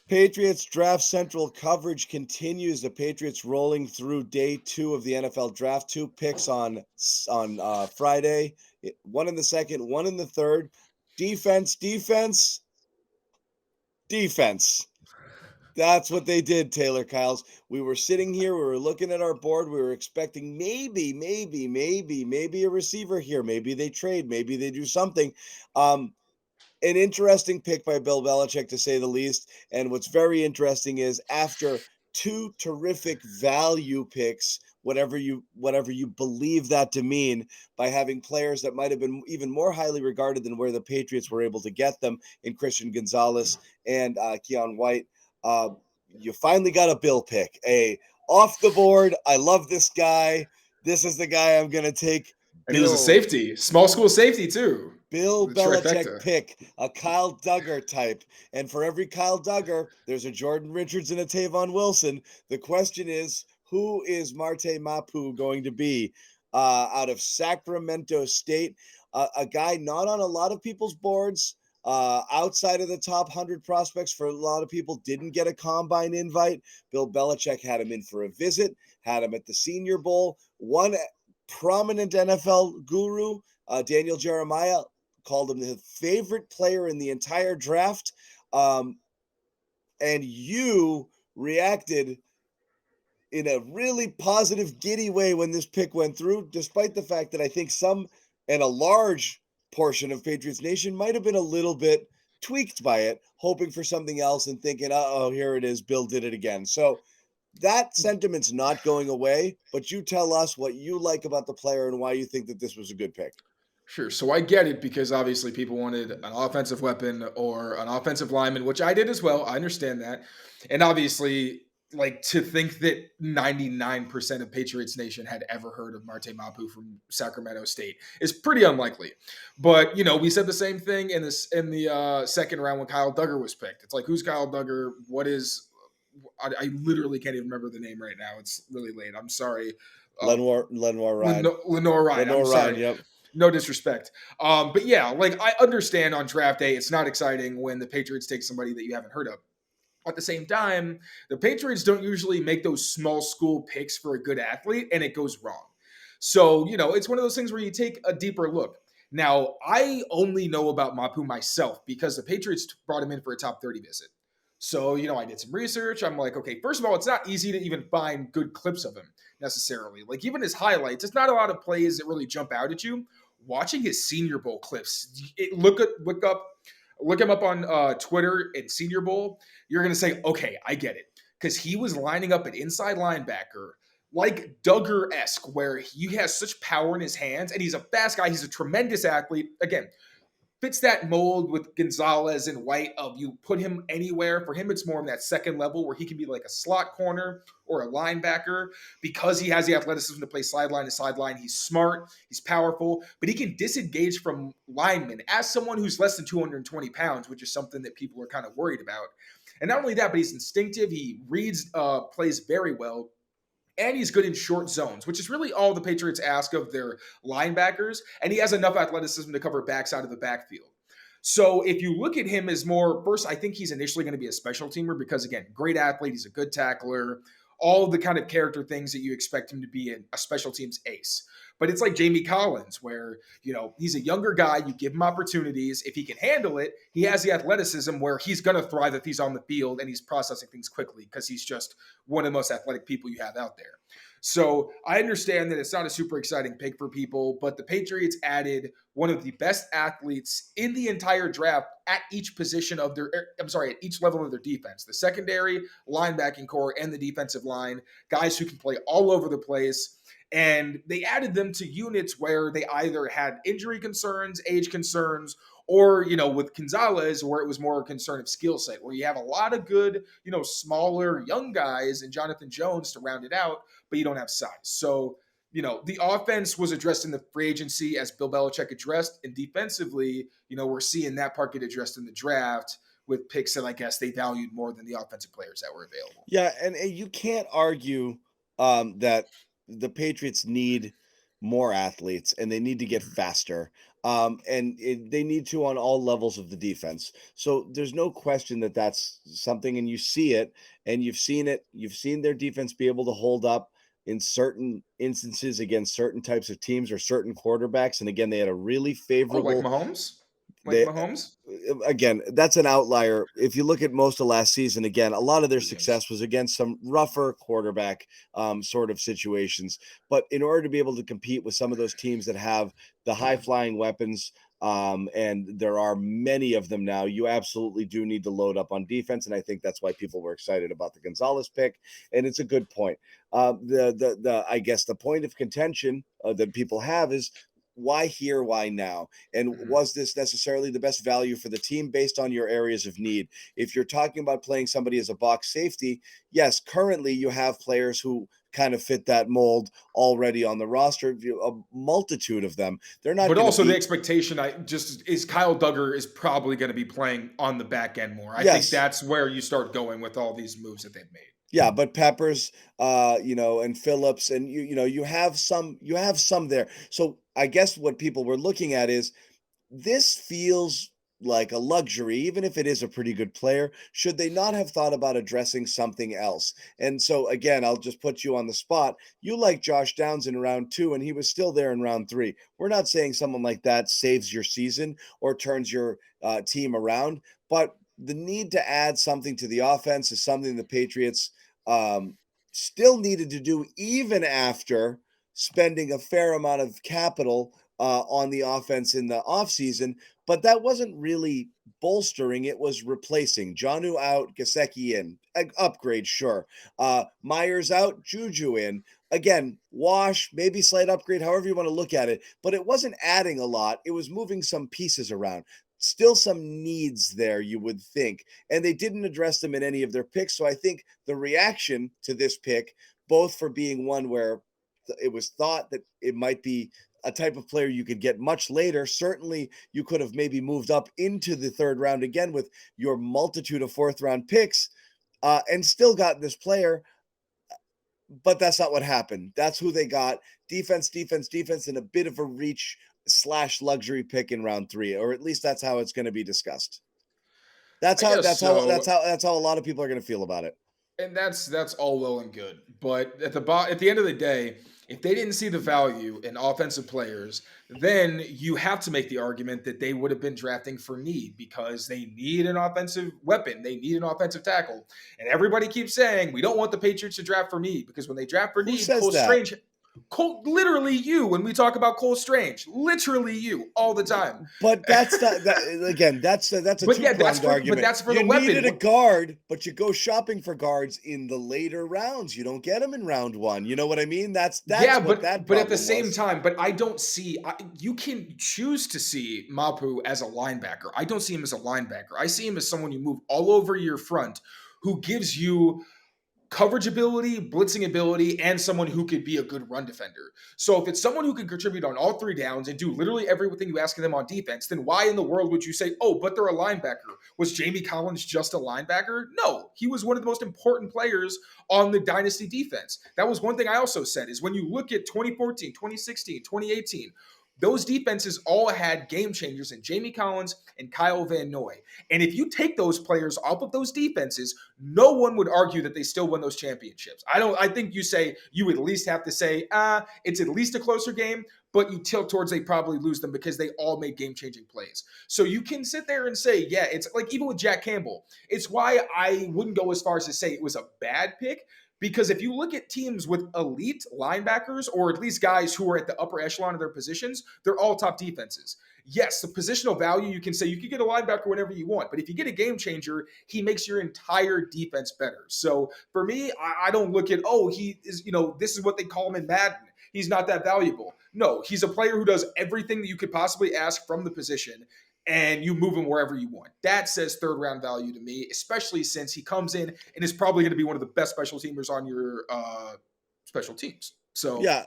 Patriots Draft Central coverage continues. The Patriots rolling through day 2 of the NFL Draft. 2 picks on Friday. One in the second, one in the third. Defense, defense, defense. That's what they did, Taylor Kyles. We were sitting here, we were looking at our board, we were expecting maybe a receiver here. Maybe they trade, maybe they do something. An interesting pick by Bill Belichick, to say the least. And what's very interesting is after 2 terrific value picks, whatever you believe that to mean, by having players that might have been even more highly regarded than where the Patriots were able to get them in Christian Gonzalez and Keon White, uh, you finally got a Bill pick, a off the board. I love this guy. This is the guy I'm going to take. And he was a safety, small school safety too. Bill The Belichick trifecta. pick, a Kyle Duggar type. And for every Kyle Duggar, there's a Jordan Richards and a Tavon Wilson. The question is, who is Marte Mapu going to be out of Sacramento State? A guy not on a lot of people's boards, outside of the top 100 prospects. For a lot of people, didn't get a combine invite. Bill Belichick had him in for a visit, had him at the Senior Bowl. One prominent NFL guru, Daniel Jeremiah, called him the favorite player in the entire draft. And you reacted in a really positive, giddy way when this pick went through, despite the fact that I think some and a large portion of Patriots Nation might have been a little bit tweaked by it, hoping for something else and thinking, oh, here it is. Bill did it again. So that sentiment's not going away, but you tell us what you like about the player and why you think that this was a good pick. Sure. So I get it because obviously people wanted an offensive weapon or an offensive lineman, which I did as well. I understand that. And obviously, like to think that 99% of Patriots Nation had ever heard of Marte Mapu from Sacramento State is pretty unlikely. But, we said the same thing in the second round when Kyle Duggar was picked. It's like, who's Kyle Duggar? What is I literally can't even remember the name right now. It's really late. I'm sorry. Lenoir Ryan. Lenore Ryan. I'm Lenoir Ryan, sorry. yep. No disrespect. But yeah, like I understand on draft day, it's not exciting when the Patriots take somebody that you haven't heard of. At the same time, the Patriots don't usually make those small school picks for a good athlete, and it goes wrong. So, it's one of those things where you take a deeper look. Now, I only know about Mapu myself because the Patriots brought him in for a top 30 visit. So, I did some research. I'm like, okay, first of all, it's not easy to even find good clips of him necessarily. Like, even his highlights, it's not a lot of plays that really jump out at you. Watching his Senior Bowl clips, look him up on Twitter and Senior Bowl. You're going to say, okay, I get it. Because he was lining up an inside linebacker like Duggar-esque, where he has such power in his hands, and he's a fast guy. He's a tremendous athlete. Again, fits that mold with Gonzalez and White of you put him anywhere. For him, it's more in that second level where he can be like a slot corner or a linebacker because he has the athleticism to play sideline to sideline. He's smart, he's powerful, but he can disengage from linemen as someone who's less than 220 pounds, which is something that people are kind of worried about. And not only that, but he's instinctive. He reads plays very well. And he's good in short zones, which is really all the Patriots ask of their linebackers. And he has enough athleticism to cover backside of the backfield. So if you look at him as more, first, I think he's initially going to be a special teamer because, again, great athlete. He's a good tackler. All the kind of character things that you expect him to be in a special teams ace. But it's like Jamie Collins, where, he's a younger guy. You give him opportunities. If he can handle it, he has the athleticism where he's going to thrive if he's on the field and he's processing things quickly because he's just one of the most athletic people you have out there. So I understand that it's not a super exciting pick for people, but the Patriots added one of the best athletes in the entire draft at each position of at each level of their defense. The secondary, linebacking core, and the defensive line, guys who can play all over the place. And they added them to units where they either had injury concerns, age concerns, or, with Gonzalez, where it was more a concern of skill set, where you have a lot of good, smaller, young guys and Jonathan Jones to round it out, but you don't have size. So, the offense was addressed in the free agency as Bill Belichick addressed, and defensively, we're seeing that part get addressed in the draft with picks that I guess they valued more than the offensive players that were available. Yeah, and you can't argue that the Patriots need more athletes and they need to get faster. They need to on all levels of the defense. So there's no question that that's something, and you see it, and you've seen it. You've seen their defense be able to hold up in certain instances against certain types of teams or certain quarterbacks. And again, they had a really Oh, like favorable. Mahomes? Like They Mahomes? again, that's an outlier. If you look at most of last season, again, a lot of their 3 games. success was against some rougher quarterback sort of situations. But in order to be able to compete with some of those teams that have the high flying weapons, and there are many of them now, you absolutely do need to load up on defense. And I think that's why people were excited about the Gonzalez pick. And it's a good point. I guess the point of contention that people have is why here, why now? And Mhm. was this necessarily the best value for the team based on your areas of need? If you're talking about playing somebody as a box safety, yes, currently you have players who kind of fit that mold already on the roster, a multitude of them. They're not But going to also the be, expectation I just is Kyle Duggar is probably going to be playing on the back end more. I think yes, that's where you start going with all these moves that they've made. yeah, but Peppers, and Phillips, and you have some there. So I guess what people were looking at is this feels like a luxury, even if it is a pretty good player. Should they not have thought about addressing something else? And so, again, I'll just put you on the spot. You like Josh Downs in round two, and he was still there in round three. We're not saying someone like that saves your season or turns your team around, but the need to add something to the offense is something the Patriots um, still needed to do, even after spending a fair amount of capital on the offense in the offseason, but that wasn't really bolstering. It was replacing. Jonnu out, Gasecki in. Upgrade, sure. Myers out, Juju in. Again, wash, maybe slight upgrade, however you want to look at it, but it wasn't adding a lot. It was moving some pieces around. Still some needs there, you would think. And they didn't address them in any of their picks. So I think the reaction to this pick, both for being one where it was thought that it might be a type of player you could get much later. Certainly, you could have maybe moved up into the third round again with your multitude of fourth round picks, and still got this player. But that's not what happened. That's who they got. Defense, defense, defense, and a bit of a reach slash luxury pick in round three, or at least that's how it's going to be discussed. That's I how. guess That's how. That's so. how. That's how a lot of people are going to feel about it. And that's all well and good, but at the end of the day, if they didn't see the value in offensive players, then you have to make the argument that they would have been drafting for need because they need an offensive weapon, they need an offensive tackle, and everybody keeps saying we don't want the Patriots to draft for need because when they draft for Who need, says Cole that? Strange. Literally you when we talk about Cole Strange, literally you all the time. But that's not that again. That's a But two yeah, pronged argument. that's for the You needed weapon. a guard, but you go shopping for guards in the later rounds. You don't get them in round one. You know what I mean? That's Yeah, what that but at the problem same was. time, but I don't see. You can choose to see Mapu as a linebacker. I don't see him as a linebacker. I see him as someone you move all over your front, who gives you coverage ability, blitzing ability, and someone who could be a good run defender. So if it's someone who can contribute on all three downs and do literally everything you ask of them on defense, then why in the world would you say, oh, but they're a linebacker? Was Jamie Collins just a linebacker? No, he was one of the most important players on the dynasty defense. That was one thing I also said is when you look at 2014, 2016, 2018, those defenses all had game changers in Jamie Collins and Kyle Van Noy. And if you take those players off of those defenses, no one would argue that they still win those championships. I think you say you would at least have to say, it's at least a closer game, but you tilt towards they probably lose them because they all made game-changing plays. So you can sit there and say, yeah, it's like even with Jack Campbell, it's why I wouldn't go as far as to say it was a bad pick. Because if you look at teams with elite linebackers, or at least guys who are at the upper echelon of their positions, they're all top defenses. Yes, the positional value, you can say you can get a linebacker whenever you want, but if you get a game changer, he makes your entire defense better. So for me, I don't look at, oh, he is, this is what they call him in Madden. He's not that valuable. No, he's a player who does everything that you could possibly ask from the position, and you move him wherever you want. That says third round value to me, especially since he comes in and is probably going to be one of the best special teamers on your special teams. So, Yeah.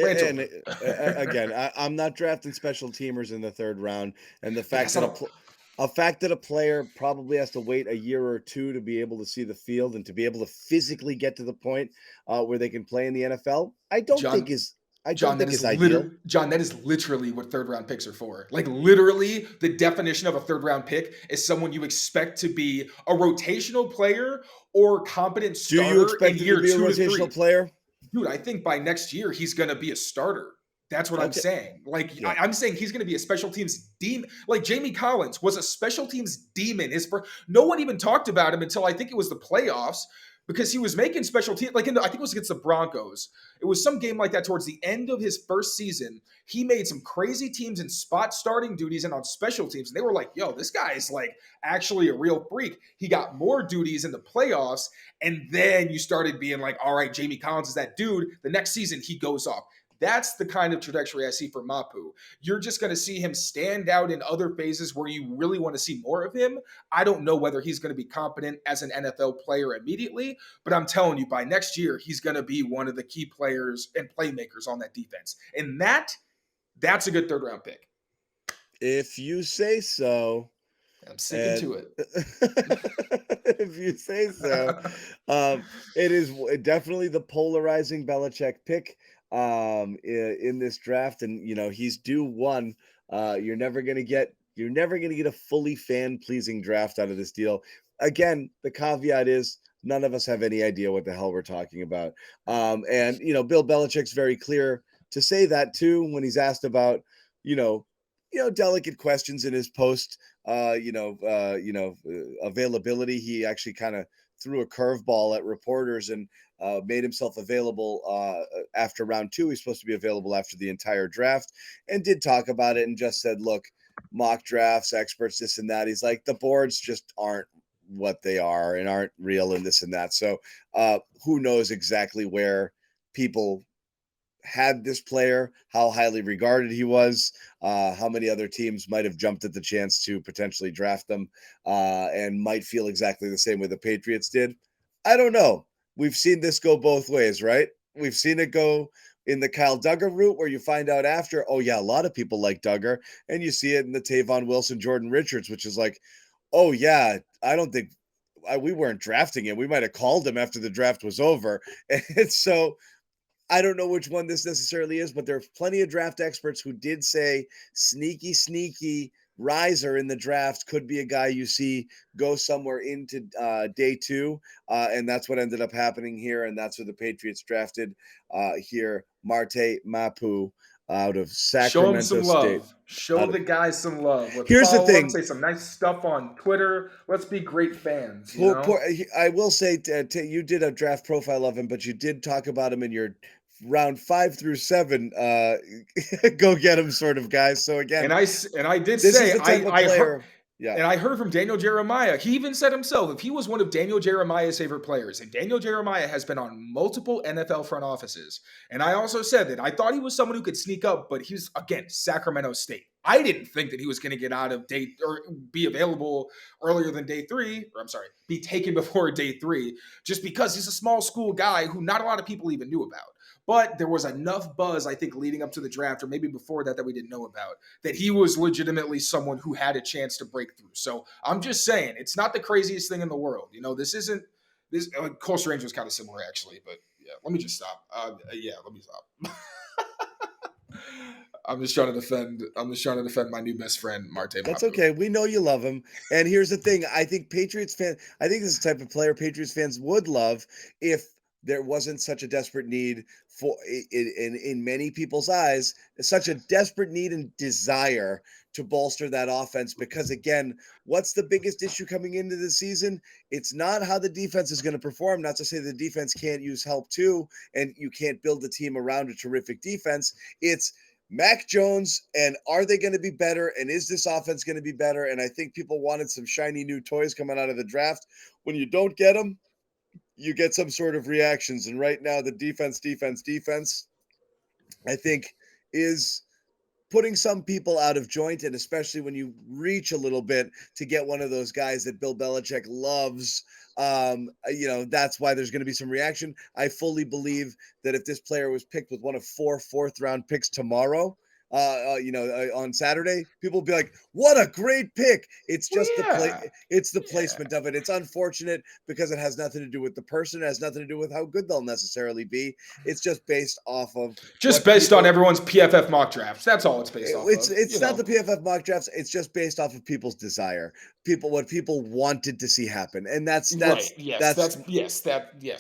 rant And over. again, I'm not drafting special teamers in the third round, and the But fact that's that not a. a fact that a player probably has to wait a year or two to be able to see the field and to be able to physically get to the point where they can play in the NFL, I don't think John, is. I don't think is ideal. John, that is literally what third round picks are for. Like literally the definition of a third round pick is someone you expect to be a rotational player or competent Do you starter in expect him to year be a 2 to 3. rotational player? Dude, I think by next year he's going to be a starter. That's what I'm Okay. saying. Like Yeah. I'm saying he's going to be a special teams demon. Like Jamie Collins was a special teams demon. No one even talked about him until I think it was the playoffs because he was making special teams. Like I think it was against the Broncos. It was some game like that towards the end of his first season. He made some crazy teams in spot starting duties and on special teams, and they were like, "Yo, this guy is like actually a real freak." He got more duties in the playoffs, and then you started being like, "All right, Jamie Collins is that dude." The next season, he goes off. That's the kind of trajectory I see for Mapu. You're just going to see him stand out in other phases where you really want to see more of him. I don't know whether he's going to be competent as an NFL player immediately, but I'm telling you, by next year, he's going to be one of the key players and playmakers on that defense. And that's a good third round pick. If you say so. I'm sticking to it. If you say so. It is definitely the polarizing Belichick pick in this draft. And, he's due one. You're never going to get a fully fan-pleasing draft out of this deal. Again, the caveat is none of us have any idea what the hell we're talking about. And, Bill Belichick's very clear to say that too when he's asked about, delicate questions in his post, availability. He actually kind of threw a curveball at reporters and made himself available after round 2. He's supposed to be available after the entire draft, and did talk about it and just said, look, mock drafts, experts, this and that. He's like, the boards just aren't what they are and aren't real and this and that. So who knows exactly where people had this player, how highly regarded he was, how many other teams might have jumped at the chance to potentially draft them, and might feel exactly the same way the Patriots did. I don't know. We've seen this go both ways, right? We've seen it go in the Kyle Duggar route where you find out after, oh yeah, a lot of people like Duggar, and you see it in the Tavon Wilson, Jordan Richards, which is like, oh yeah, I don't think we weren't drafting him. We might have called him after the draft was over. And so I don't know which one this necessarily is, but there are plenty of draft experts who did say sneaky riser in the draft could be a guy you see go somewhere into day 2. And that's what ended up happening here. And that's where the Patriots drafted here, Marte Mapu out of Sacramento State. Show the guys some love. Let's Here's the follow thing. him, say some nice stuff on Twitter. Let's be great fans. I will say you did a draft profile of him, but you did talk about him in your round 5 through 7. Go get him, sort of guys. So again, and I did this say is the type of player. Yeah. And I heard from Daniel Jeremiah. He even said himself, if he was one of Daniel Jeremiah's favorite players, and Daniel Jeremiah has been on multiple NFL front offices. And I also said that I thought he was someone who could sneak up, but he's, again, Sacramento State. I didn't think that he was going to get out of or be available earlier than day 3, or I'm sorry, be taken before day 3, just because he's a small school guy who not a lot of people even knew about. But there was enough buzz, I think, leading up to the draft, or maybe before that we didn't know about, that he was legitimately someone who had a chance to break through. So I'm just saying, it's not the craziest thing in the world. This isn't this. Cole Strange was kind of similar, actually, but yeah. Let me just stop. Let me stop. I'm just trying to defend my new best friend, Marte Mapu. That's okay. We know you love him. And here's the thing: I think this is the type of player Patriots fans would love if there wasn't such a desperate need for, in many people's eyes, such a desperate need and desire to bolster that offense. Because again, what's the biggest issue coming into the season? It's not how the defense is going to perform. Not to say the defense can't use help too, and you can't build a team around a terrific defense. It's Mac Jones, and are they going to be better? And is this offense going to be better? And I think people wanted some shiny new toys coming out of the draft. When you don't get them, you get some sort of reactions. And right now, the defense, I think, is putting some people out of joint. And especially when you reach a little bit to get one of those guys that Bill Belichick loves, that's why there's going to be some reaction. I fully believe that if this player was picked with one of 4 fourth-round picks tomorrow, on Saturday, people will be like, "What a great pick!" It's Well, just yeah. it's the Yeah. placement of it. It's unfortunate because it has nothing to do with the person. It has nothing to do with how good they'll necessarily be. It's just based off of Just what based on people. everyone's PFF mock drafts. That's all it's based off It's of. it's not the PFF mock drafts. It's just based off of people's desire, what people wanted to see happen, and that's Right. that's Yes. that's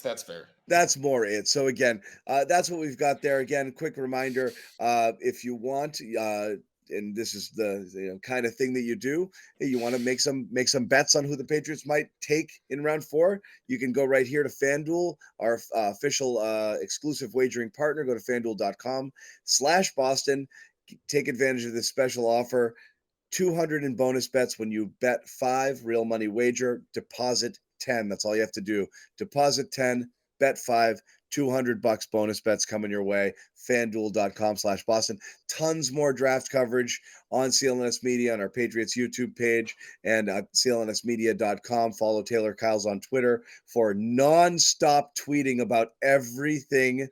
That's fair. that's more it. So again, that's what we've got there. Again, quick reminder: if you want, and this is the kind of thing that you do, you want to make some bets on who the Patriots might take in round 4. You can go right here to FanDuel, our official exclusive wagering partner. Go to FanDuel.com/Boston. Take advantage of this special offer. 200 in bonus bets when you bet 5, real money wager, deposit 10. That's all you have to do. Deposit 10, bet 5, $200 bonus bets coming your way. FanDuel.com/Boston. Tons more draft coverage on CLNS Media on our Patriots YouTube page and CLNSmedia.com. Follow Taylor Kyles on Twitter for nonstop tweeting about everything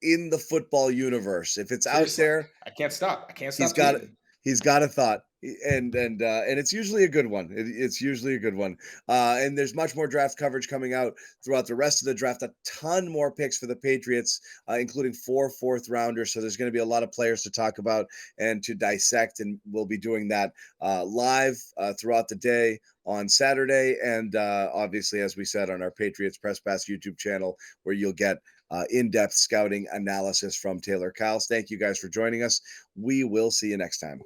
in the football universe. If it's out Seriously, there, I can't stop. I can't he's stop got tweeting. he's got a thought, and it's usually a good one. It's usually a good one. And there's much more draft coverage coming out throughout the rest of the draft. A ton more picks for the Patriots, including 4 fourth rounders. So there's going to be a lot of players to talk about and to dissect, and we'll be doing that live throughout the day on Saturday, and obviously, as we said, on our Patriots Press Pass YouTube channel, where you'll get in-depth scouting analysis from Taylor Kyles. Thank you guys for joining us. We will see you next time.